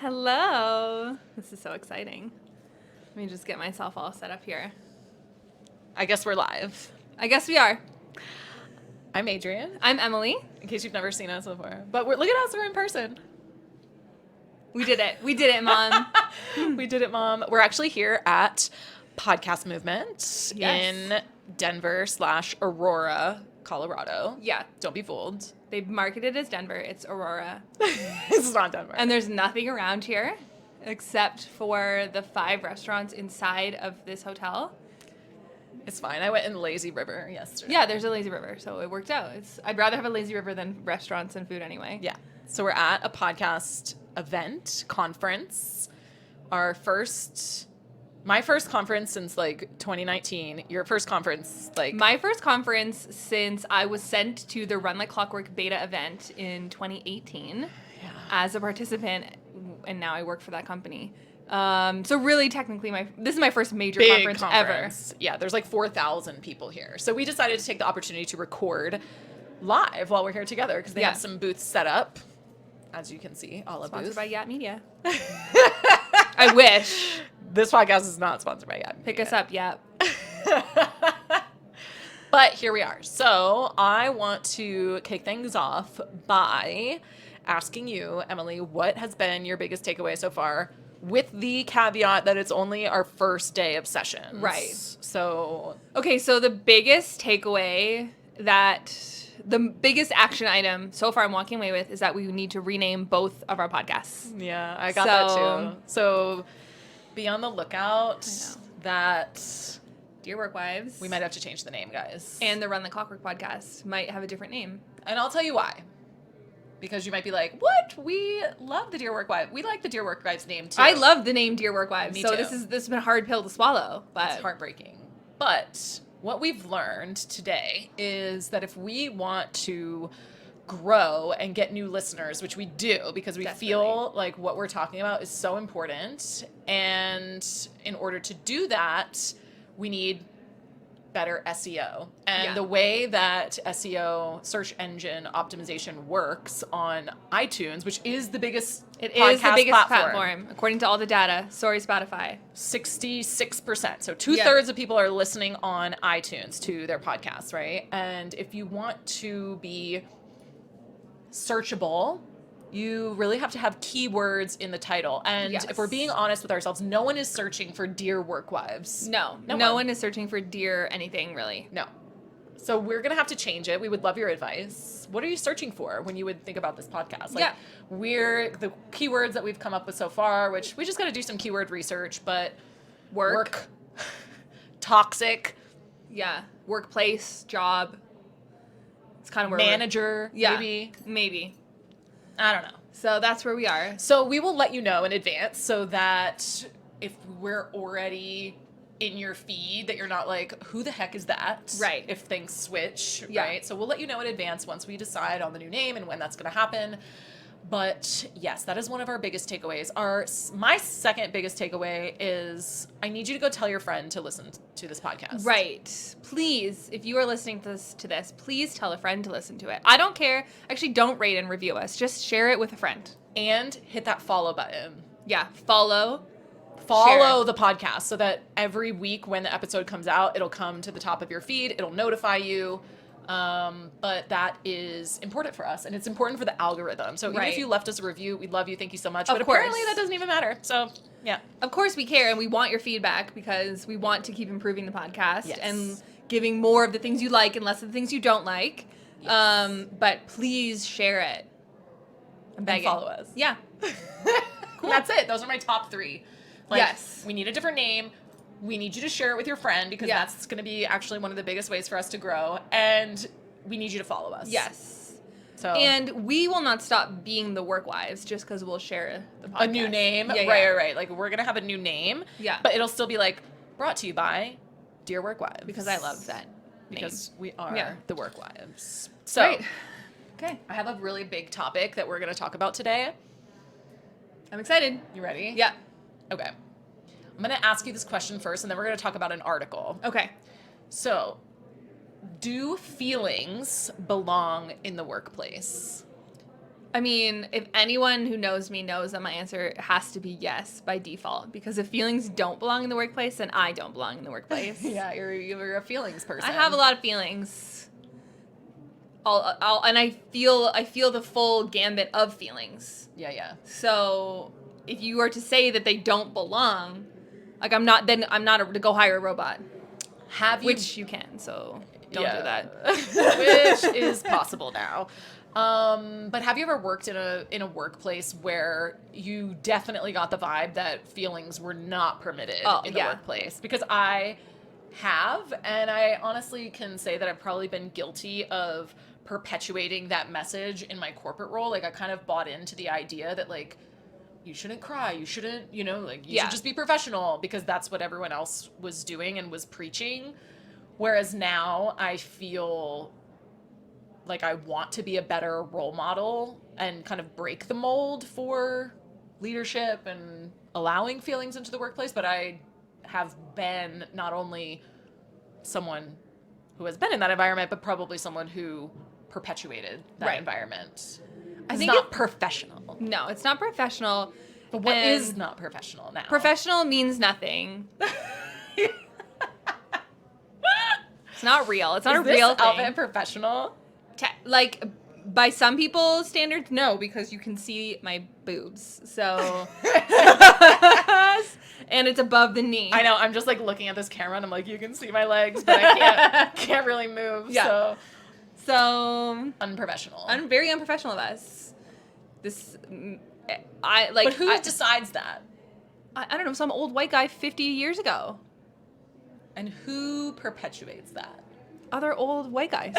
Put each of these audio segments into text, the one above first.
Hello. This is so exciting. Let me just get myself all set up here. I guess we're live. I guess we are. I'm Adrian, I'm Emily. in case you've never seen us before. But look at us, we're in person. We did it. We did it, Mom. We did it, Mom. We're actually here at Podcast Movement in Denver/Aurora, Colorado. Yeah. Don't be fooled. They marketed it as Denver. It's Aurora. It's not Denver. And there's nothing around here except for the 5 restaurants inside of this hotel. It's fine. I went in Lazy River yesterday. Yeah, there's a lazy river, so it worked out. I'd rather have a lazy river than restaurants and food anyway. Yeah. So we're at a podcast conference. My first conference since 2019. Your first conference My first conference since I was sent to the Run Like Clockwork beta event in 2018 as a participant, and now I work for that company. So really, technically, this is my first major conference ever. Yeah, there's 4,000 people here. So we decided to take the opportunity to record live while we're here together because they have some booths set up. As you can see, all of Sponsored booth. by Yat Media. I wish. This podcast is not sponsored by Yat Media. Pick us up, Yat. But here we are. So I want to kick things off by asking you, Emily, what has been your biggest takeaway so far? With the caveat that it's only our first day of sessions. Right. So. Okay, so the biggest takeaway the biggest action item so far I'm walking away with is that we need to rename both of our podcasts. Yeah, I got that too. So be on the lookout that Dear Work Wives. we might have to change the name, guys. And the Run the Clockwork podcast might have a different name. And I'll tell you why. Because you might be like, what? We love the Dear Work Wives. We like the Dear Work Wives name too. I love the name Dear Work Wives. Me so too. this has been a hard pill to swallow. But It's heartbreaking. But what we've learned today is that if we want to grow and get new listeners, which we do because we feel like what we're talking about is so important, and in order to do that, we need better SEO. And the way that SEO, search engine optimization, works on iTunes, which is the biggest platform according to all the data. Sorry, Spotify. 66%. So 2/3 of people are listening on iTunes to their podcasts, right? And if you want to be searchable, you really have to have keywords in the title. And if we're being honest with ourselves, no one is searching for Dear Work Wives. No one is searching for Dear anything, really. No. So we're going to have to change it. We would love your advice. What are you searching for when you would think about this podcast? We're the keywords that we've come up with so far, which we just got to do some keyword research, but work toxic. Yeah. Workplace, job. It's kind of where manager, maybe. I don't know. So that's where we are. So we will let you know in advance so that if we're already in your feed, that you're not like, who the heck is that? Right. If things switch, right? So we'll let you know in advance once we decide on the new name and when that's going to happen. But yes, that is one of our biggest takeaways. My second biggest takeaway is I need you to go tell your friend to listen to this podcast. Right. Please, if you are listening to this, please tell a friend to listen to it. I don't care. Actually, don't rate and review us. Just share it with a friend. And hit that follow button. Yeah. Follow the podcast so that every week when the episode comes out, it'll come to the top of your feed. It'll notify you. But that is important for us, and it's important for the algorithm. So even if you left us a review, we love you. Thank you so much. But apparently that doesn't even matter. So yeah. Of course we care, and we want your feedback because we want to keep improving the podcast and giving more of the things you like and less of the things you don't like. Yes. But please share it. I'm begging. And follow us. Yeah. Cool. That's it. Those are my top 3. We need a different name. We need you to share it with your friend because that's going to be actually one of the biggest ways for us to grow. And we need you to follow us. Yes. So. And we will not stop being the Work Wives just because we'll share the podcast. A new name. Right. We're going to have a new name. Yeah. But it'll still be brought to you by Dear Work Wives. Because I love that Because we are the Work Wives. So. Right. Okay. I have a really big topic that we're going to talk about today. I'm excited. You ready? Yeah. Okay. I'm going to ask you this question first, and then we're going to talk about an article. Okay. So, do feelings belong in the workplace? I mean, if anyone who knows me knows that my answer has to be yes by default, because if feelings don't belong in the workplace, then I don't belong in the workplace. Yeah, you're a feelings person. I have a lot of feelings. And I feel the full gambit of feelings. Yeah. So if you were to say that they don't belong, like I'm not to go hire a robot. Which you can, so don't do that. Which is possible now. But have you ever worked in a workplace where you definitely got the vibe that feelings were not permitted in the workplace? Because I have, and I honestly can say that I've probably been guilty of perpetuating that message in my corporate role. Like I kind of bought into the idea that like you shouldn't cry, you shouldn't, you should just be professional because that's what everyone else was doing and was preaching. Whereas now I feel like I want to be a better role model and kind of break the mold for leadership and allowing feelings into the workplace. But I have been not only someone who has been in that environment, but probably someone who perpetuated that environment. I think it's not professional. No, it's not professional. But what is not professional now? Professional means nothing. It's not real. It's not a real thing. Outfit professional? Like, by some people's standards, no, because you can see my boobs. So, and it's above the knee. I know. I'm just like looking at this camera and I'm like, you can see my legs, but I can't really move. Yeah. So unprofessional. Very unprofessional of us. But who decides that? I don't know. Some old white guy 50 years ago. And who perpetuates that? Other old white guys.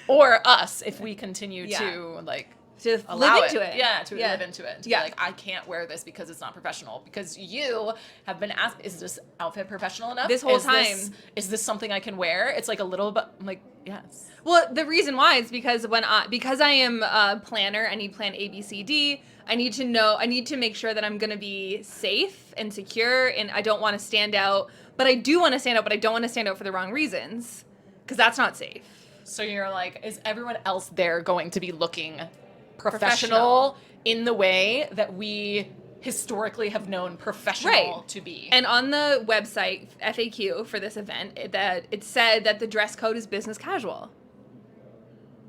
Or us, if we continue to live into it. Yeah, to live into it. To be like, I can't wear this because it's not professional. Because you have been asked, is this outfit professional enough? This whole time. Is this something I can wear? It's like a little bit, I'm like, yes. Well, the reason why is because because I am a planner, I need plan A, B, C, D. I need to make sure that I'm going to be safe and secure, and I don't want to stand out. But I do want to stand out, but I don't want to stand out for the wrong reasons, because that's not safe. So you're like, is everyone else there going to be looking professional in the way that we historically have known professional to be? And on the website FAQ for this event, it said that the dress code is business casual.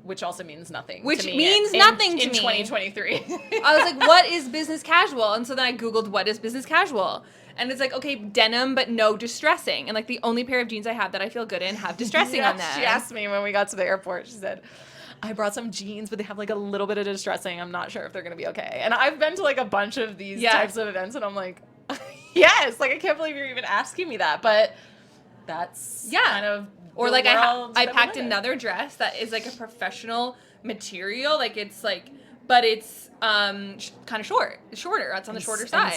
Which also means nothing. Which means nothing to me. In 2023. I was like, what is business casual? And so then I Googled, what is business casual? And it's like, okay, denim, but no distressing. And like the only pair of jeans I have that I feel good in have distressing on them. She asked me when we got to the airport, she said, I brought some jeans, but they have like a little bit of distressing. I'm not sure if they're going to be okay. And I've been to like a bunch of these types of events, and I'm like, yes, like I can't believe you're even asking me that. But that's kind of or like I packed another dress that is like a professional material, like it's like, but it's kind of shorter. It's on the shorter side.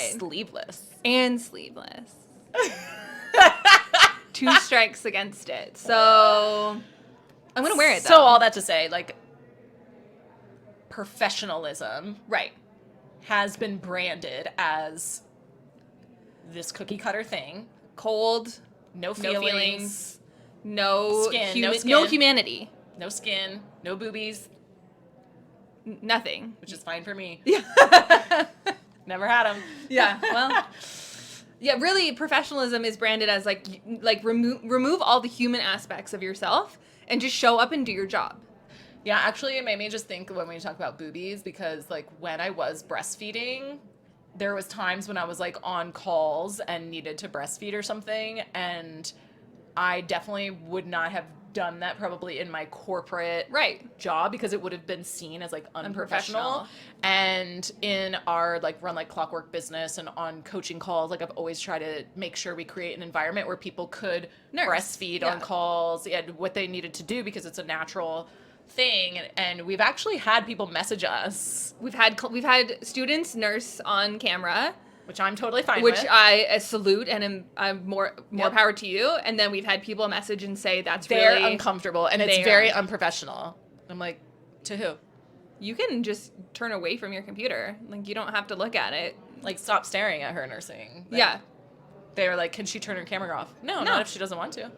And sleeveless. 2 strikes against it. So I'm gonna wear it though. So all that to say, like, professionalism has been branded as this cookie cutter thing. Cold, no feelings. No skin, no humanity. No skin, no boobies. Nothing. Which is fine for me. Yeah. Never had them. Yeah, well. Yeah, really, professionalism is branded as like remove all the human aspects of yourself and just show up and do your job. Yeah, actually, it made me just think when we talk about boobies, because like when I was breastfeeding, there was times when I was like on calls and needed to breastfeed or something, and I definitely would not have done that probably in my corporate job, because it would have been seen as like unprofessional. And in our like run like clockwork business and on coaching calls, like I've always tried to make sure we create an environment where people could breastfeed on calls and what they needed to do, because it's a natural thing. And we've actually had people message us. We've had students nurse on camera, which I'm totally fine with. Which I salute, and I'm more power to you. And then we've had people message and say they're really uncomfortable and it's very unprofessional. I'm like, to who? You can just turn away from your computer. Like, you don't have to look at it. Like, stop staring at her nursing. Like, yeah. They were like, can she turn her camera off? No, not if she doesn't want to.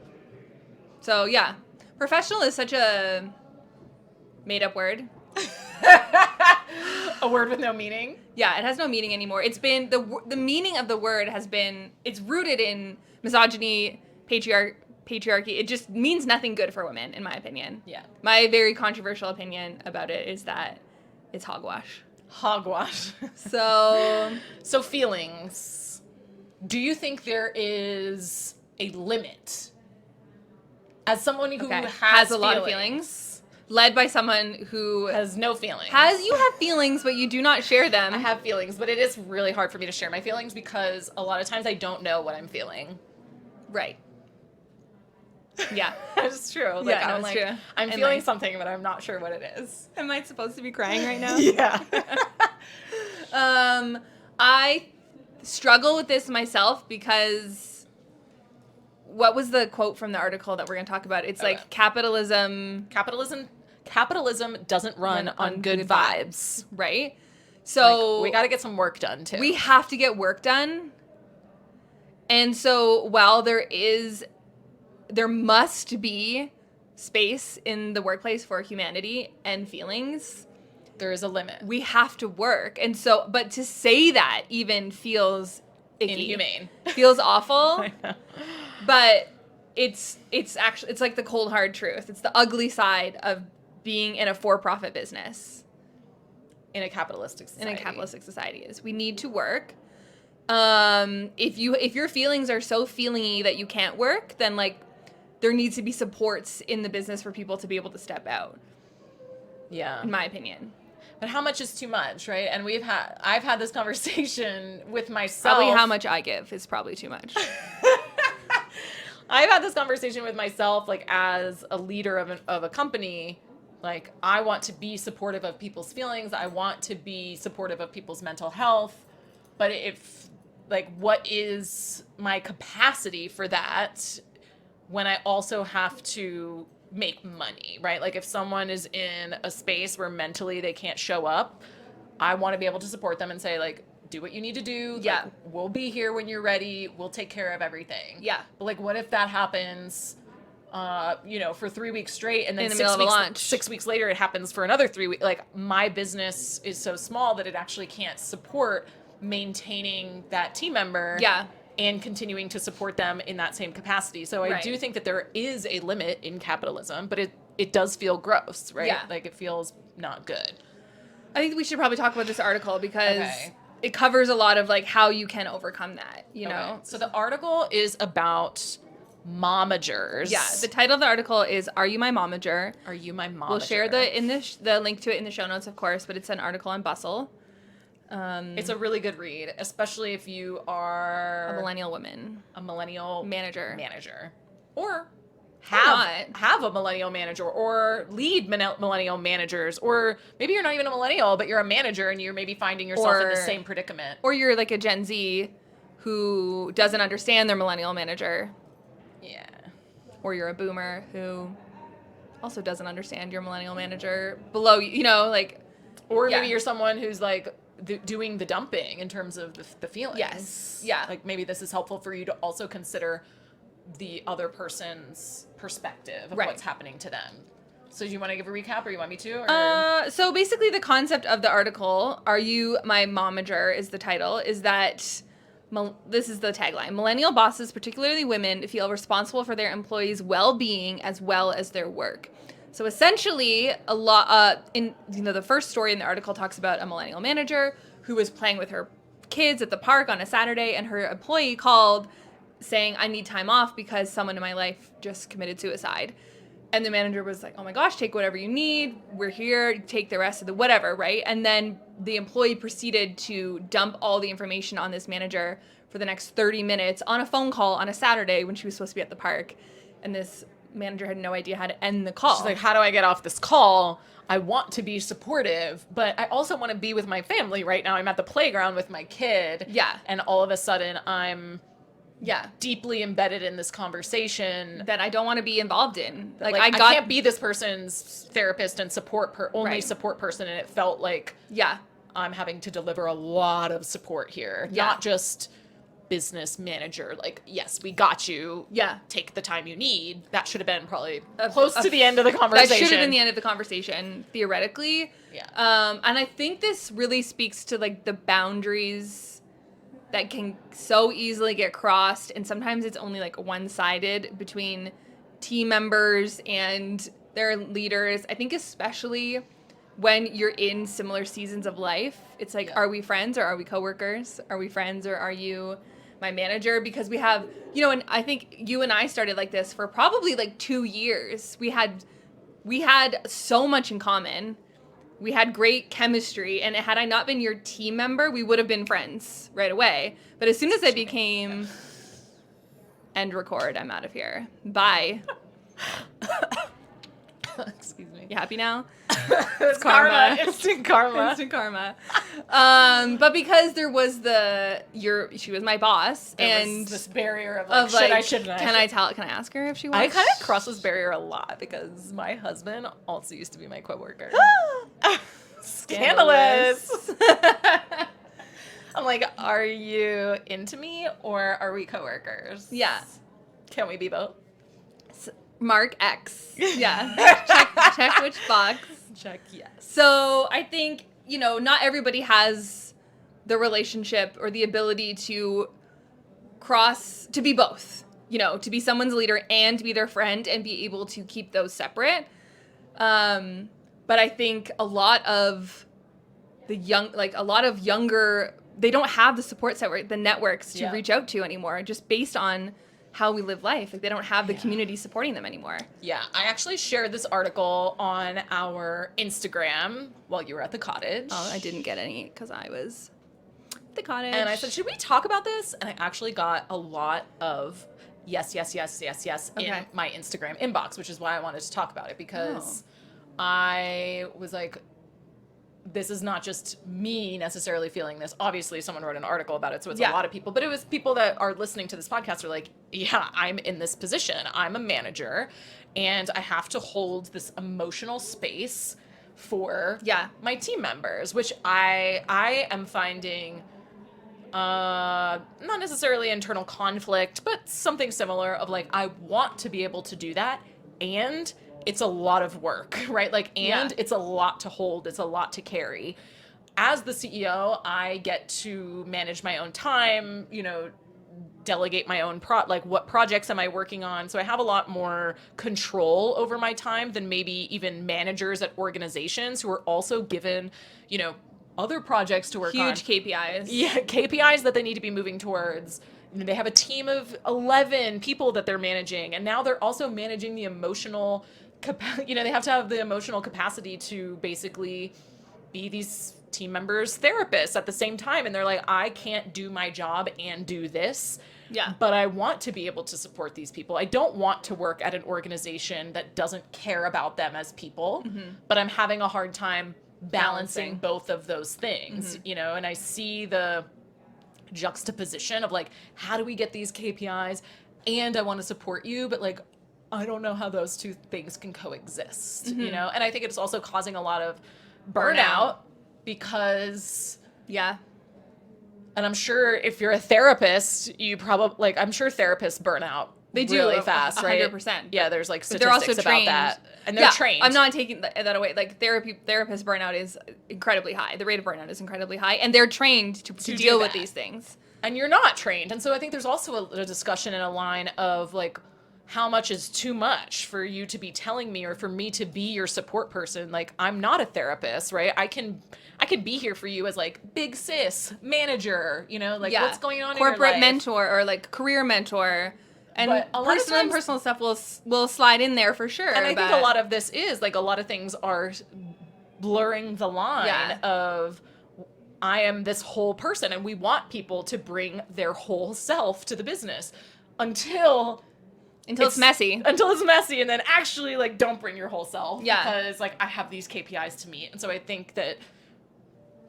So, yeah. Professional is such a made-up word. A word with no meaning? Yeah, it has no meaning anymore. It's been, the meaning of the word has been, it's rooted in misogyny, patriarchy. It just means nothing good for women, in my opinion. Yeah. My very controversial opinion about it is that it's hogwash. Hogwash. So feelings. Do you think there is a limit? As someone who has a lot of feelings, led by someone who has no feelings. You have feelings, but you do not share them. I have feelings, but it is really hard for me to share my feelings because a lot of times I don't know what I'm feeling. Right. Yeah. It's true. Like, yeah, no, I'm it's like, true. I'm feeling something, but I'm not sure what it is. Am I supposed to be crying right now? Yeah. I struggle with this myself because what was the quote from the article that we're going to talk about? It's like capitalism doesn't run on good vibes. Right? So like, we got to get some work done too. We have to get work done. And so while there must be space in the workplace for humanity and feelings, there is a limit. We have to work. And so, but to say that even feels icky. Inhumane. Feels awful. I know. But it's actually, it's like the cold hard truth. It's the ugly side of being in a for-profit business. In a capitalistic society. Is we need to work. If your feelings are so feelingy that you can't work, then like there needs to be supports in the business for people to be able to step out. Yeah. In my opinion. But how much is too much, right? And I've had this conversation with myself. Probably how much I give is probably too much. I've had this conversation with myself, like as a leader of a company. Like, I want to be supportive of people's feelings. I want to be supportive of people's mental health. But what is my capacity for that when I also have to make money, right? Like, if someone is in a space where mentally they can't show up, I want to be able to support them and say, like, do what you need to do. Yeah. Like, we'll be here when you're ready. We'll take care of everything. Yeah. But, like, what if that happens, for 3 weeks straight, and then in the middle of a lunch. 6 weeks later it happens for another 3 weeks? Like, my business is so small that it actually can't support maintaining that team member. Yeah. And continuing to support them in that same capacity. So I do think that there is a limit in capitalism, but it does feel gross, right? Yeah. Like, it feels not good. I think we should probably talk about this article because it covers a lot of like how you can overcome that, you know? So the article is about momagers. Yeah. The title of the article is "Are You My Momager?" Are you my momager? We'll share the link to it in the show notes, of course, but it's an article on Bustle. It's a really good read, especially if you are a millennial woman, a millennial manager, or have a millennial manager, or lead millennial managers, or maybe you're not even a millennial, but you're a manager and you're maybe finding yourself in the same predicament. Or you're like a Gen Z who doesn't understand their millennial manager. Yeah. Or you're a boomer who also doesn't understand your millennial manager below you, you know, like. Or maybe you're someone who's like doing the dumping in terms of the feelings. Yes. Yeah. Like, maybe this is helpful for you to also consider the other person's perspective of what's happening to them. So do you want to give a recap, or you want me to? Or? So basically the concept of the article, "Are You My Momager?" is the title, is that this is the tagline: millennial bosses, particularly women, feel responsible for their employees' well-being as well as their work. So essentially, a lot the first story in the article talks about a millennial manager who was playing with her kids at the park on a Saturday, and her employee called saying, "I need time off because someone in my life just committed suicide." And the manager was like, "Oh my gosh, take whatever you need. We're here. Take the rest of the whatever," right? And then the employee proceeded to dump all the information on this manager for the next 30 minutes on a phone call on a Saturday when she was supposed to be at the park. And this manager had no idea how to end the call. She's like, "How do I get off this call? I want to be supportive, but I also want to be with my family right now. I'm at the playground with my kid." Yeah. And all of a sudden I'm deeply embedded in this conversation that I don't want to be involved in. Like I can't be this person's therapist and support person. And it felt like I'm having to deliver a lot of support here. Yeah. Not just business manager. Like, yes, we got you. Yeah. Take the time you need. That should have been probably close to the end of the conversation. That should have been the end of the conversation, theoretically. Yeah. And I think this really speaks to like the boundaries that can so easily get crossed, and sometimes it's only like one-sided between team members and their leaders. I think especially when you're in similar seasons of life, it's like, are we friends or are we coworkers? Are we friends or are you my manager? Because we have, you know, and I think you and I started like this for probably like 2 years. We had so much in common. We had great chemistry, and had I not been your team member, we would have been friends right away. But as soon as I became end record, I'm out of here. Bye. Excuse me. You happy now? It's karma. Instant karma. Instant karma. But because there was she was my boss, There and was this barrier of like, shouldn't I? Can I ask her if she wants? I kind of cross this barrier a lot because my husband also used to be my coworker. Scandalous. I'm like, are you into me or are we coworkers? Yeah. Can we be both? Mark X. Yeah. check which box. Check yes. So I think, you know, not everybody has the relationship or the ability to be both, you know, to be someone's leader and to be their friend and be able to keep those separate. But I think a lot of younger, they don't have the support network, the networks to reach out to anymore, just based on how we live life. Like, they don't have the community supporting them anymore. Yeah, I actually shared this article on our Instagram while you were at the cottage. Oh, I didn't get any because I was at the cottage. And I said, should we talk about this? And I actually got a lot of yes in my Instagram inbox, which is why I wanted to talk about it, because I was like, this is not just me necessarily feeling this. Obviously, someone wrote an article about it, so it's a lot of people. But it was people that are listening to this podcast are like, yeah, I'm in this position. I'm a manager, and I have to hold this emotional space for my team members, which I am finding not necessarily internal conflict, but something similar of like, I want to be able to do that, and it's a lot of work, right? Like, and it's a lot to hold. It's a lot to carry. As the CEO, I get to manage my own time, you know, delegate my own what projects am I working on? So I have a lot more control over my time than maybe even managers at organizations who are also given, you know, other projects to work on. Huge KPIs. Yeah, KPIs that they need to be moving towards. You know, they have a team of 11 people that they're managing, and now they're also managing the emotional they have to have the emotional capacity to basically be these team members' therapists at the same time. And they're like, I can't do my job and do this. Yeah. But I want to be able to support these people. I don't want to work at an organization that doesn't care about them as people, but I'm having a hard time balancing both of those things, you know, and I see the juxtaposition of like, how do we get these KPIs and I want to support you, but like, I don't know how those two things can coexist, you know? And I think it's also causing a lot of burnout because... Yeah. And I'm sure if you're a therapist, you probably... Like, I'm sure therapists burn out really fast, right? 100%. Yeah, there's like But they're also statistics about trained. that. And they're trained. I'm not taking that away. Like, therapist burnout is incredibly high. The rate of burnout is incredibly high. And they're trained to deal with these things. And you're not trained. And so I think there's also a discussion in a line of like, how much is too much for you to be telling me or for me to be your support person? Like, I'm not a therapist, right? I can be here for you as like big sis, manager, you know, like what's going on in your life. Corporate mentor or like career mentor. And personal stuff will slide in there for sure. And I think a lot of this is like a lot of things are blurring the line of I am this whole person, and we want people to bring their whole self to the business until it's messy. Until it's messy, and then actually, like, don't bring your whole self. Yeah. Because, like, I have these KPIs to meet. And so I think that,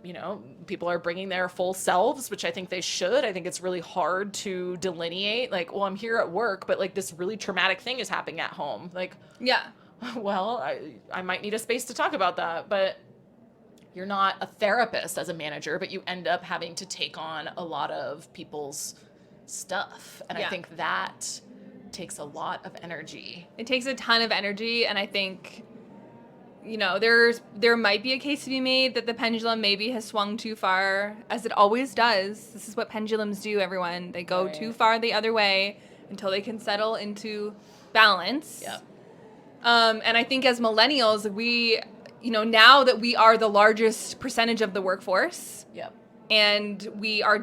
you know, people are bringing their full selves, which I think they should. I think it's really hard to delineate, like, well, I'm here at work, but, like, this really traumatic thing is happening at home. Like, well, I might need a space to talk about that. But you're not a therapist as a manager, but you end up having to take on a lot of people's stuff. And I think that takes a lot of energy. It takes a ton of energy, and I think, you know, there might be a case to be made that the pendulum maybe has swung too far, as it always does. This is what pendulums do, everyone. They go too far the other way until they can settle into balance. Yep. And I think as millennials, we, you know, now that we are the largest percentage of the workforce, Yep. and we are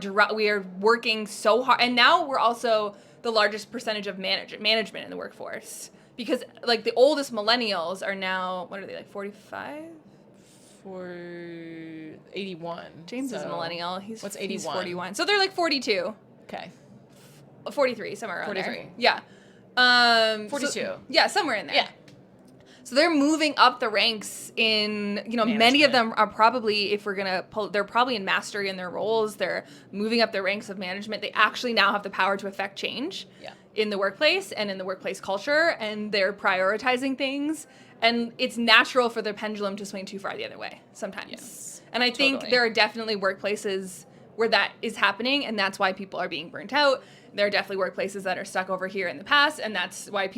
working so hard, and now we're also the largest percentage of management in the workforce, because like the oldest millennials are now, what are they, like 45? For 81. James is a millennial. What's 81? He's 41. So they're like 42. Okay. 43, somewhere around 43. there. Yeah. 42. So, yeah, somewhere in there. Yeah. So they're moving up the ranks in, you know, many of them are probably, if we're going to pull, they're probably in mastery in their roles. They're moving up the ranks of management. They actually now have the power to affect change in the workplace and in the workplace culture, and they're prioritizing things. And it's natural for the pendulum to swing too far the other way sometimes. Yes. And I think there are definitely workplaces where that is happening, and that's why people are being burnt out. There are definitely workplaces that are stuck over here in the past, and that's why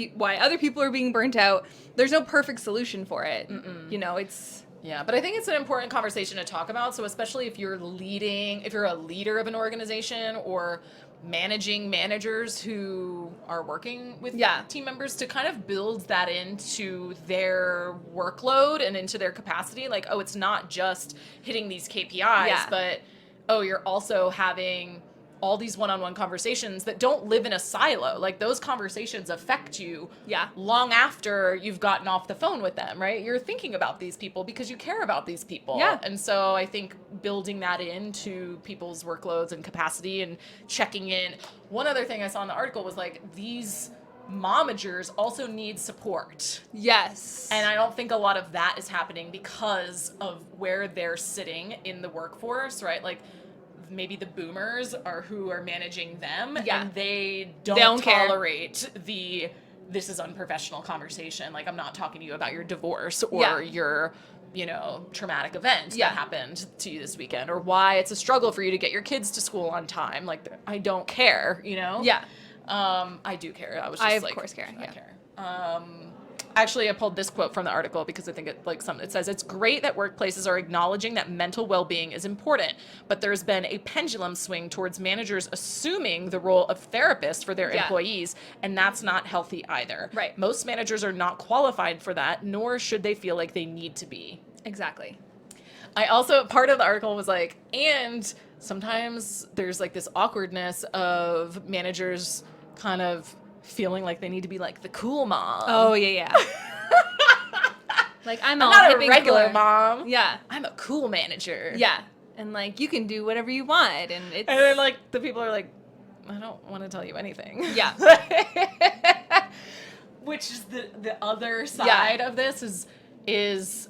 other people are being burnt out. There's no perfect solution for it. You know, it's... Yeah, but I think it's an important conversation to talk about. So especially if you're a leader of an organization or managing managers who are working with team members, to kind of build that into their workload and into their capacity. Like, oh, it's not just hitting these KPIs, but, oh, you're also having all these one-on-one conversations that don't live in a silo. Like, those conversations affect you long after you've gotten off the phone with them, right? You're thinking about these people because you care about these people. Yeah. And so I think building that into people's workloads and capacity and checking in. One other thing I saw in the article was, like, these momagers also need support. Yes. And I don't think a lot of that is happening because of where they're sitting in the workforce, right? Like, maybe the boomers are who are managing them, and they don't tolerate this is unprofessional conversation. Like, I'm not talking to you about your divorce or your, you know, traumatic event that happened to you this weekend, or why it's a struggle for you to get your kids to school on time. Like, I don't care, you know? Yeah. I do care. I of course care. I care. Actually, I pulled this quote from the article because I think it says, it's great that workplaces are acknowledging that mental well-being is important, but there's been a pendulum swing towards managers assuming the role of therapist for their employees, and that's not healthy either. Right. Most managers are not qualified for that, nor should they feel like they need to be. Exactly. I also, part of the article was like, and sometimes there's like this awkwardness of managers kind of feeling like they need to be like the cool mom. Oh, yeah. Like, I'm not a regular mom. Yeah. I'm a cool manager. Yeah. And, like, you can do whatever you want. And then, like, the people are like, I don't want to tell you anything. Yeah. Which is the other side of this is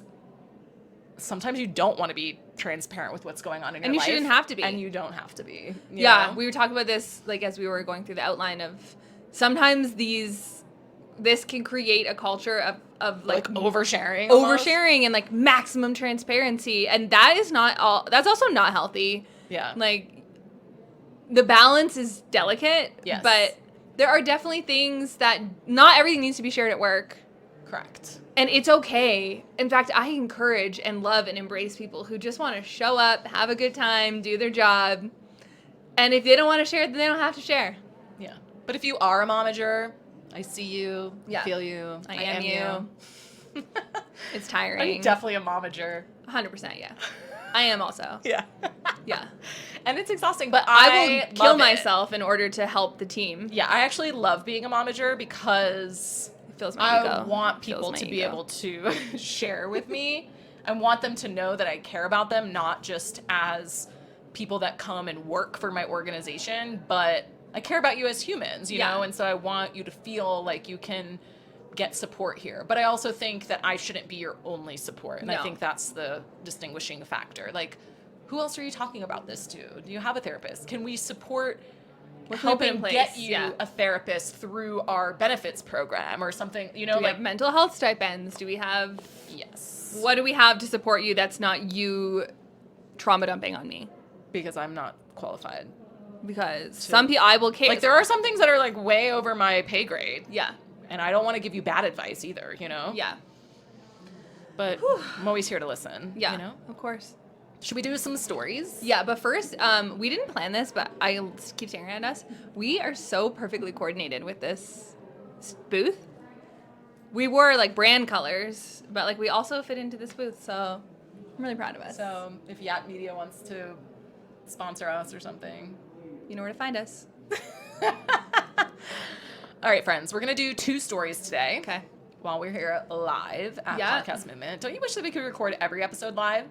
sometimes you don't want to be transparent with what's going on in your life. And you shouldn't have to be. And you don't have to be. Yeah. We were talking about this, like, as we were going through the outline of sometimes this can create a culture of like oversharing and like maximum transparency, and that's also not healthy. Yeah. Like, the balance is delicate, yes, but there are definitely things that not everything needs to be shared at work. Correct. And it's okay. In fact, I encourage and love and embrace people who just want to show up, have a good time, do their job. And if they don't want to share, then they don't have to share. Yeah. But if you are a momager, I see you, I feel you, I am you. It's tiring. I'm definitely a momager. 100%, yeah. I am also. Yeah. Yeah. And it's exhausting, but I will kill myself in order to help the team. Yeah, I actually love being a momager because it fills my ego. I want people to be able to share with me. I want them to know that I care about them, not just as people that come and work for my organization, but I care about you as humans, you know? And so I want you to feel like you can get support here. But I also think that I shouldn't be your only support. And I think that's the distinguishing factor. Like, who else are you talking about this to? Do you have a therapist? Can we support helping get you a therapist through our benefits program or something? You know, do we have mental health stipends? Do we have... Yes. What do we have to support you that's not you trauma dumping on me? Because I'm not qualified. because some people I will care. Like, there are some things that are like way over my pay grade. Yeah. And I don't want to give you bad advice either, you know? Yeah. But I'm always here to listen. Yeah. You know? Of course. Should we do some stories? Yeah, but first, we didn't plan this, but I keep staring at us. We are so perfectly coordinated with this booth. We wore like brand colors, but like we also fit into this booth, so I'm really proud of us. So if Yacht Media wants to sponsor us or something, you know where to find us. All right, friends, we're going to do 2 stories today. Okay. While we're here live at Podcast Movement. Don't you wish that we could record every episode live?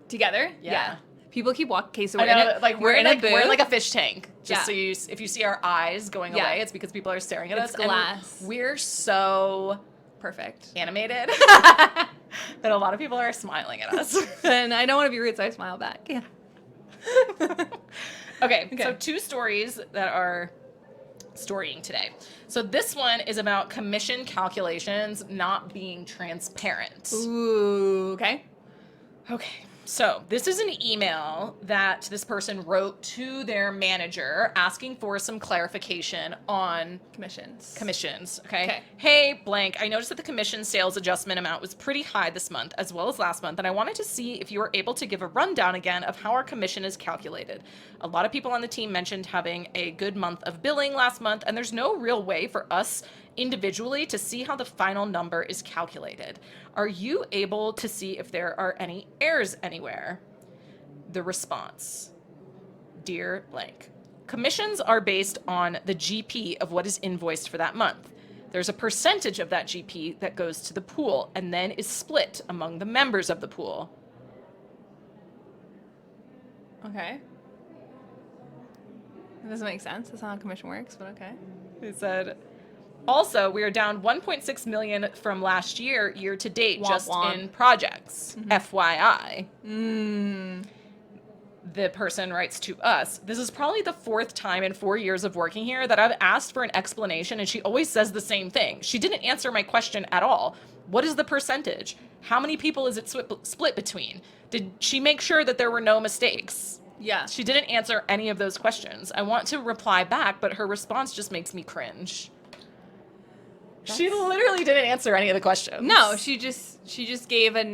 Together? Yeah. People keep walking. Okay, so we're in a booth. We're in like a fish tank. Just Yeah. so if you see our eyes going away, it's because people are staring at us. It's glass. And we're so perfect. Animated that a lot of people are smiling at us. And I don't want to be rude, so I smile back. Yeah. Okay, so 2 stories that are storying today. So this one is about commission calculations not being transparent. Ooh, okay. Okay. So this is an email that this person wrote to their manager asking for some clarification on commissions. Okay. Hey, blank, I noticed that the commission sales adjustment amount was pretty high this month as well as last month, and I wanted to see if you were able to give a rundown again of how our commission is calculated. A lot of people on the team mentioned having a good month of billing last month, and there's no real way for us individually to see how the final number is calculated. Are you able to see if there are any errors anywhere? The response: Dear blank, commissions are based on the GP of what is invoiced for that month. There's a percentage of that GP that goes to the pool and then is split among the members of the pool. Okay. That doesn't make sense. That's not how commission works, but okay. He said, also, we are down 1.6 million from last year to date, just in projects. FYI. The person writes to us, this is probably the 4th time in 4 years of working here that I've asked for an explanation, and she always says the same thing. She didn't answer my question at all. What is the percentage? How many people is it split between? Did she make sure that there were no mistakes? Yeah. She didn't answer any of those questions. I want to reply back, but her response just makes me cringe. She literally didn't answer any of the questions. No, she just gave a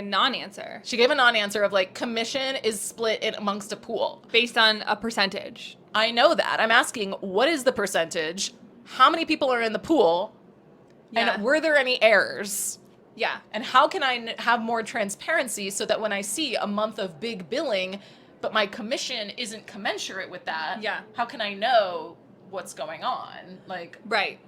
non-answer. She gave a non-answer of like, commission is split in amongst a pool. Based on a percentage. I know that. I'm asking, what is the percentage? How many people are in the pool? Yeah. And were there any errors? Yeah. And how can I have more transparency so that when I see a month of big billing, but my commission isn't commensurate with that, how can I know what's going on? Like, right.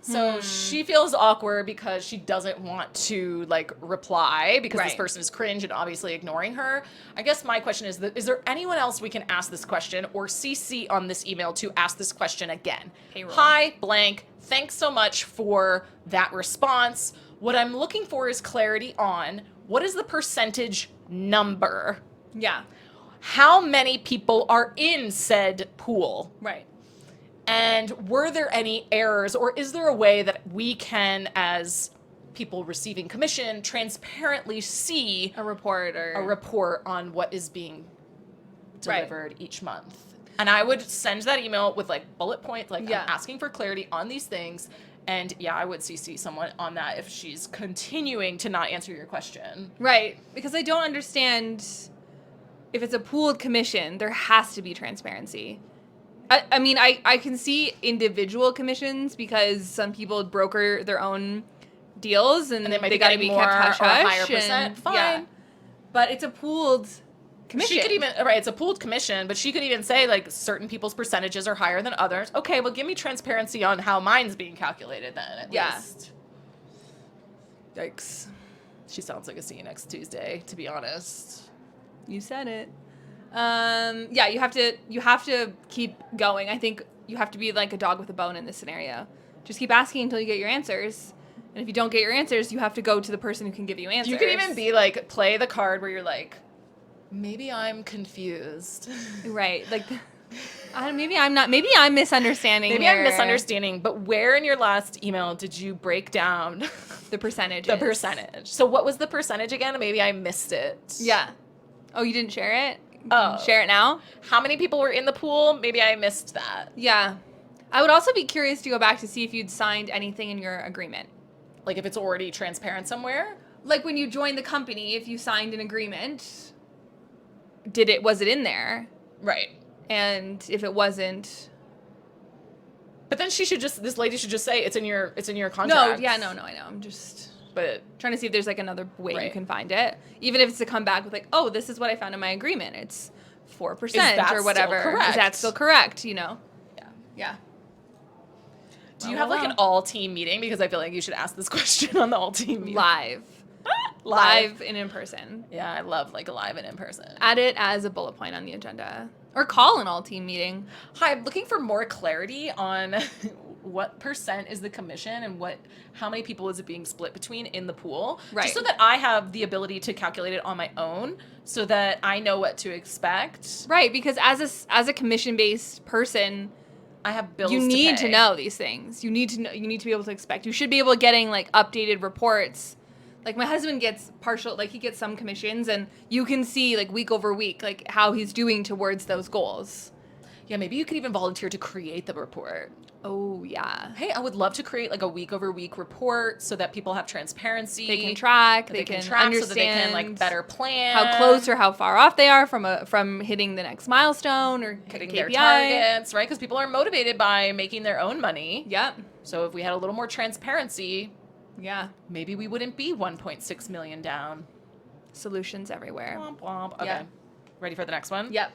So she feels awkward because she doesn't want to like reply because this person is cringe and obviously ignoring her. I guess my question is there anyone else we can ask this question or CC on this email to ask this question again? Payroll. Hi, blank. Thanks so much for that response. What I'm looking for is clarity on what is the percentage number? Yeah. How many people are in said pool? Right. And were there any errors, or is there a way that we can, as people receiving commission, transparently see a report on what is being delivered each month? And I would send that email with like bullet points, like I'm asking for clarity on these things. And I would CC someone on that if she's continuing to not answer your question. Right, because I don't understand. If it's a pooled commission, there has to be transparency. I mean, I can see individual commissions because some people broker their own deals and they got to be kept hush-hush. Or a higher percent. Fine. Yeah. But it's a pooled commission. She could even, it's a pooled commission, but she could even say, like, certain people's percentages are higher than others. Okay, well, give me transparency on how mine's being calculated then, at least. Yikes. She sounds like a see you next Tuesday, to be honest. You said it. Yeah, you have to keep going. I think you have to be like a dog with a bone in this scenario. Just keep asking until you get your answers. And if you don't get your answers, you have to go to the person who can give you answers. You could even be like, play the card where you're like, maybe I'm confused. Right. Like, maybe I'm misunderstanding. Maybe I'm misunderstanding, but where in your last email did you break down the percentage? So what was the percentage again? Maybe I missed it. Yeah. Oh, you didn't share it? Oh. Share it now. How many people were in the pool? Maybe I missed that. Yeah. I would also be curious to go back to see if you'd signed anything in your agreement. Like if it's already transparent somewhere? Like when you joined the company, if you signed an agreement, was it in there? Right. And if it wasn't... But then this lady should just say it's in your contract. No, I know. I'm just but trying to see if there's like another way right. you can find it. Even if it's to come back with like, oh, this is what I found in my agreement. It's 4% or whatever. Is that still correct? You know? Yeah. Do you have like an all-team meeting? Because I feel like you should ask this question on the all-team meeting. Live and in person. Yeah, I love like live and in person. Add it as a bullet point on the agenda. Or call an all-team meeting. Hi, I'm looking for more clarity on what percent is the commission and how many people is it being split between in the pool. Right. Just so that I have the ability to calculate it on my own so that I know what to expect. Right, because as a commission-based person, I have bills you need to to know these things. You need to know, you need to be able to expect. You should be able to getting like updated reports. Like my husband gets he gets some commissions and you can see like week over week like how he's doing towards those goals. Yeah, maybe you could even volunteer to create the report. Oh, yeah. Hey, I would love to create like a week over week report so that people have transparency. They can track, they can track understand so that they can like better plan how close or how far off they are from hitting the next milestone or hitting KPI. their targets, right? Because people are motivated by making their own money. Yep. So if we had a little more transparency, yeah, maybe we wouldn't be 1.6 million down. Solutions everywhere. Womp womp. Okay. Yep. Ready for the next one? Yep.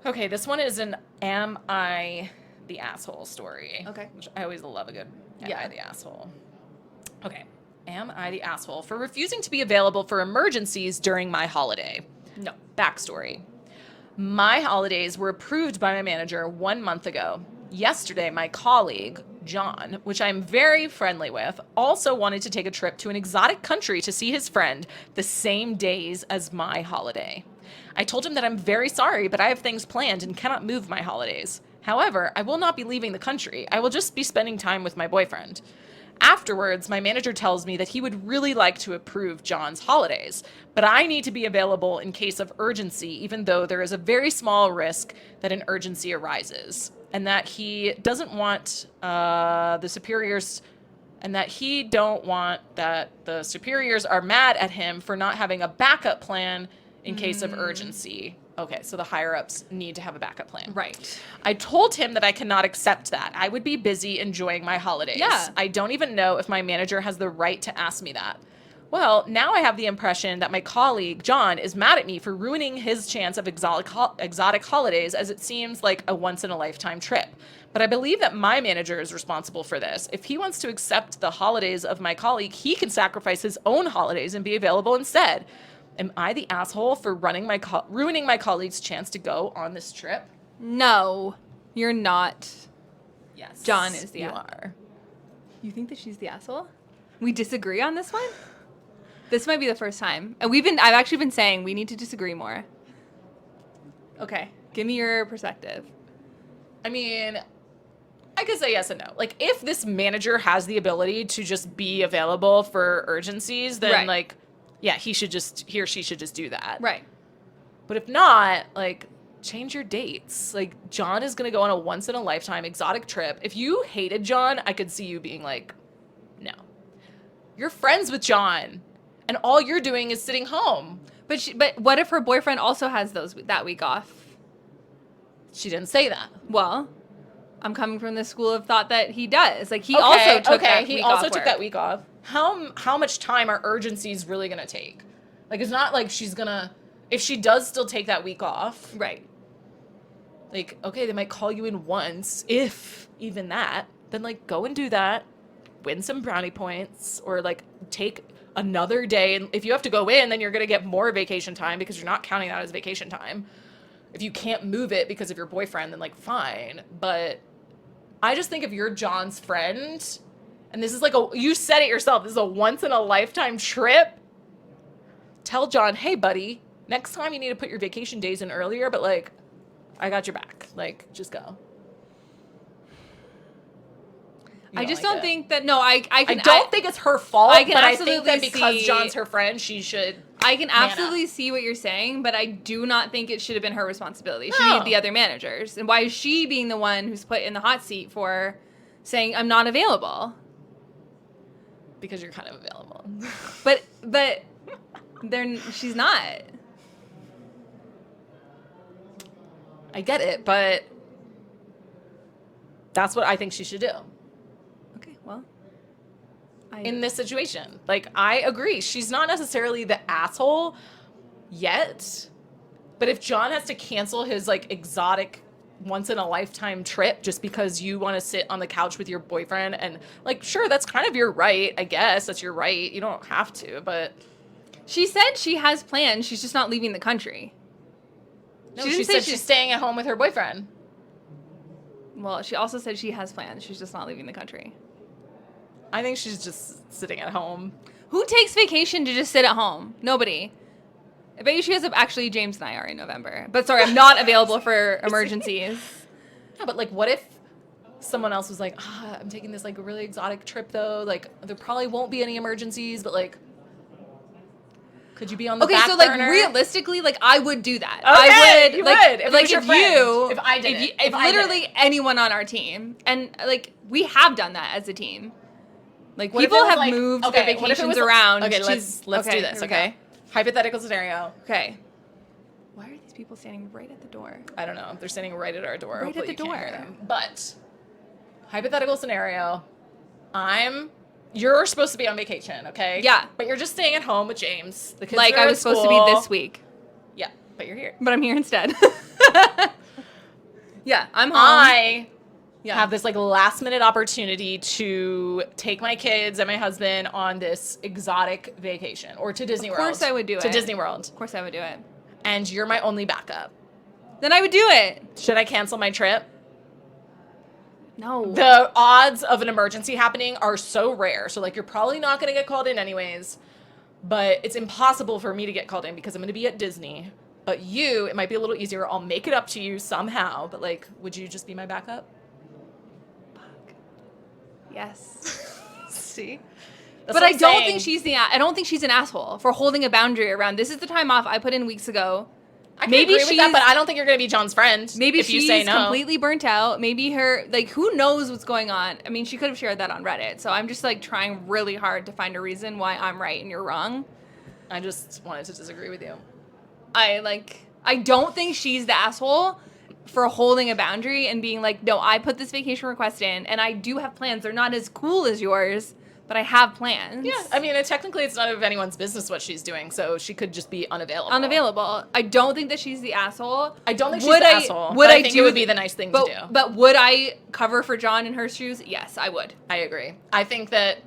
Okay, this one is an Am I the Asshole story. Okay. Which I always love a good Am I the Asshole. Okay. Am I the asshole for refusing to be available for emergencies during my holiday? No. Backstory. My holidays were approved by my manager 1 month ago. Yesterday, my colleague, John, which I'm very friendly with, also wanted to take a trip to an exotic country to see his friend the same days as my holiday. I told him that I'm very sorry, but I have things planned and cannot move my holidays. However, I will not be leaving the country. I will just be spending time with my boyfriend. Afterwards, my manager tells me that he would really like to approve John's holidays, but I need to be available in case of urgency, even though there is a very small risk that an urgency arises, and that he doesn't want the superiors are mad at him for not having a backup plan in case of urgency. Okay, so the higher-ups need to have a backup plan. Right. I told him that I cannot accept that. I would be busy enjoying my holidays. Yeah. I don't even know if my manager has the right to ask me that. Well, now I have the impression that my colleague, John, is mad at me for ruining his chance of exotic holidays, as it seems like a once-in-a-lifetime trip. But I believe that my manager is responsible for this. If he wants to accept the holidays of my colleague, he can sacrifice his own holidays and be available instead. Am I the asshole for ruining my colleague's chance to go on this trip? No, you're not. Yes. John is the you asshole. are. You think that she's the asshole? We disagree on this one? This might be the first time. And I've actually been saying we need to disagree more. Okay, give me your perspective. I mean, I could say yes and no. Like, if this manager has the ability to just be available for urgencies, then Right. like, yeah, he or she should just do that. Right. But if not, like, change your dates. Like, John is going to go on a once-in-a-lifetime exotic trip. If you hated John, I could see you being like, no. You're friends with John, and all you're doing is sitting home. But what if her boyfriend also has that week off? She didn't say that. Well, I'm coming from the school of thought that he does. Like, he also took that week off. How much time are urgencies really going to take? Like, it's not like she's going to, if she does still take that week off. Right. Like, okay, they might call you in once, if even that. Then, like, go and do that. Win some brownie points. Or, like, take another day. And if you have to go in, then you're going to get more vacation time because you're not counting that as vacation time. If you can't move it because of your boyfriend, then, like, fine. But I just think if you're John's friend, and this is like you said it yourself, this is a once-in-a-lifetime trip, tell John, hey, buddy, next time you need to put your vacation days in earlier, but, like, I got your back. Like, just go. I just don't think that, no, I don't think it's her fault, I can but I think that absolutely because see- John's her friend, she should I can absolutely see what you're saying, but I do not think it should have been her responsibility. She needed the other managers. And why is she being the one who's put in the hot seat for saying, I'm not available? Because you're kind of available. But she's not. I get it, but that's what I think she should do. Okay, well. In this situation. Like, I agree. She's not necessarily the asshole yet, but if John has to cancel his, like, exotic once-in-a-lifetime trip just because you want to sit on the couch with your boyfriend and, like, sure, that's kind of your right, I guess. That's your right. You don't have to, but... She said she has plans. She's just not leaving the country. No, she said she's staying at home with her boyfriend. Well, she also said she has plans. She's just not leaving the country. I think she's just sitting at home. Who takes vacation to just sit at home? Nobody. I bet you she has actually, James and I are in November. But sorry, I'm not available for emergencies. Yeah, but like, what if someone else was like, I'm taking this like really exotic trip though. Like, there probably won't be any emergencies, but like, could you be on the back burner? Okay, so like realistically, like I would do that. Okay, I would. you like, would. If like it was your if friend. you, If I did it. if literally anyone on our team, and like we have done that as a team. Like What if it people was have like- moved okay, what if it vacations was- around. Okay, to- let's do here this. we go. Okay, hypothetical scenario. Okay. Why are these people standing right at the door? I don't know. They're standing right at our door. Right Hopefully at the you can't hear door. them. But hypothetical scenario. You're supposed to be on vacation, okay? Yeah. But you're just staying at home with James. The kids Like are I at was supposed to school. be this week, Yeah, but you're here. but I'm here instead. Yeah, I'm home. I yeah. have this like last minute opportunity to take my kids and my husband on this exotic vacation or to Disney World. Of course I would do To it. Disney World. Of course I would do it. And you're my only backup. Then I would do it. Should I cancel my trip? No. The odds of an emergency happening are so rare. So like you're probably not going to get called in anyways. But it's impossible for me to get called in because I'm going to be at Disney. But you, it might be a little easier. I'll make it up to you somehow. But like, would you just be my backup? Yes. See? But I don't think I don't think she's an asshole for holding a boundary around. This is the time off I put in weeks ago. I can maybe agree with that, but I don't think you're going to be John's friend. Maybe if she's you say no. completely burnt out. Maybe her, like, who knows what's going on? I mean, she could have shared that on Reddit. So I'm just, like, trying really hard to find a reason why I'm right and you're wrong. I just wanted to disagree with you. I don't think she's the asshole for holding a boundary and being like, no, I put this vacation request in and I do have plans. They're not as cool as yours, but I have plans. Yeah, I mean, technically it's none of anyone's business what she's doing, so she could just be unavailable. Unavailable. I don't think that she's the asshole. I don't think she's the asshole. Would I think it would be the nice thing to do. But would I cover for John in her shoes? Yes, I would. I agree. I think that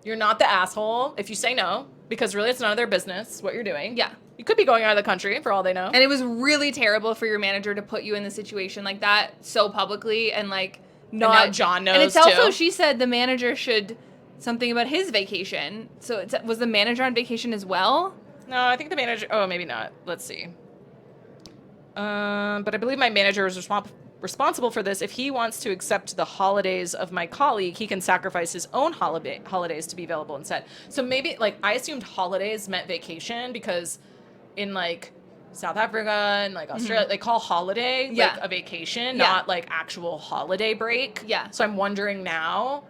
you're not the asshole if you say no, because really it's none of their business what you're doing. Yeah. You could be going out of the country for all they know. And it was really terrible for your manager to put you in the situation like that so publicly and like not. And now John knows and it's also, too. she said the manager should something about his vacation. So was the manager on vacation as well? No, I think the manager. Oh, maybe not. Let's see. But I believe my manager is responsible for this. If he wants to accept the holidays of my colleague, he can sacrifice his own holidays to be available instead. So maybe, like, I assumed holidays meant vacation because in, like, South Africa and, like, Australia, they call holiday, like, a vacation, not, like, actual holiday break. Yeah. So I'm wondering now,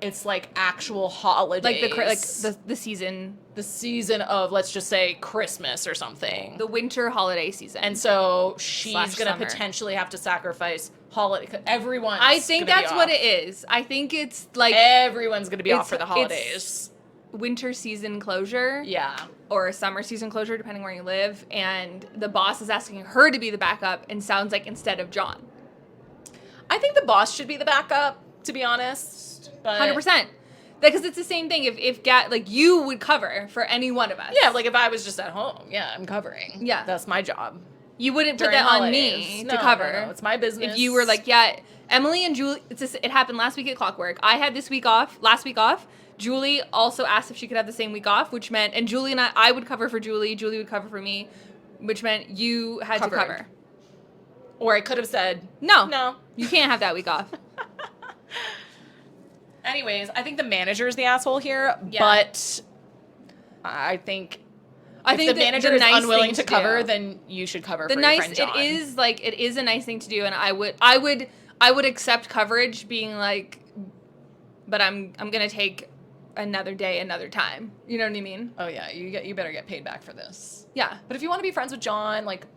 it's, like, actual holidays. Like the season. The season of, let's just say, Christmas or something. The winter holiday season. And so she's going to summer. potentially have to sacrifice holiday. Everyone's I think gonna be that's what off. it is. I think it's like Everyone's going to be off for the holidays. it's winter season closure. Yeah. Or a summer season closure, depending where you live. And the boss is asking her to be the backup and sounds like instead of John. I think the boss should be the backup, to be honest. But 100%. Because it's the same thing. If like you would cover for any one of us. yeah, like if I was just at home, yeah, I'm covering. Yeah. That's my job. You wouldn't put During that holidays. on me No, to cover. no, it's my business. If you were like, yeah, Emily and Julie, it happened last week at Clockwork. I had last week off. Julie also asked if she could have the same week off, which meant, and Julie and I would cover for Julie. Julie would cover for me, which meant you had Covered. to cover. Or I could have said, No, you can't have that week off. Anyways, I think the manager is the asshole here, Yeah. but I think I if think the that manager the is nice unwilling thing to to cover, do- then you should cover the for nice your friend John. it is a nice thing to do, and I would accept coverage being like, but I'm gonna take another day another time. You know what I mean? Oh yeah, you better get paid back for this. Yeah. But if you want to be friends with John, like,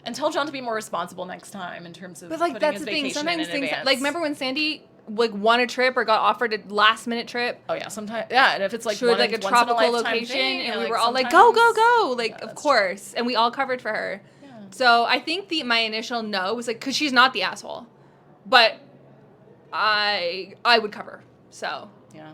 and tell John to be more responsible next time in terms of But like putting that's his the thing. vacation Sometimes in things advance. like remember when Sandy like won a trip or got offered a last minute trip Oh yeah, sometimes and if it's like to like a once in tropical lifetime location, thing, and yeah, we like, were all like, go, go, sometimes- go, like Yeah, of that's course, and we all covered for her. Yeah. So I think my initial no was like, because she's not the asshole, but I would cover. So Yeah.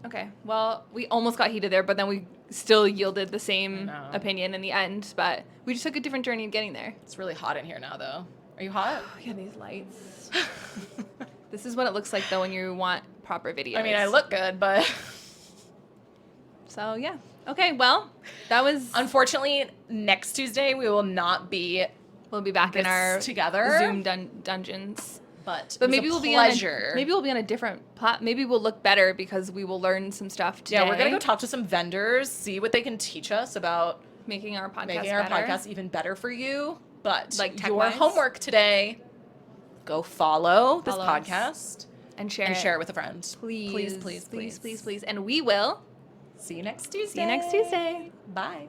okay, well we almost got heated there, but then we still yielded the same I know. opinion in the end. But we just took a different journey of getting there. It's really hot in here now, though. Are you hot? Oh, yeah, these lights. This is what it looks like though when you want proper videos. I mean, I look good, but So yeah. Okay, well, that was. unfortunately, next Tuesday we will not be We'll be back in our together. Zoom dungeons. But Maybe we'll be pleasure. maybe we'll be on a different maybe we'll look better because we will learn some stuff today. Yeah, we're gonna go talk to some vendors, see what they can teach us about making our podcast making our better. podcast even better for you. But Like your tech-wise? homework today, go follow this Follow us. podcast and share and it. share it with a friend. Please, please, please, please, please, please. And we will See you next Tuesday. see you next Tuesday. Bye.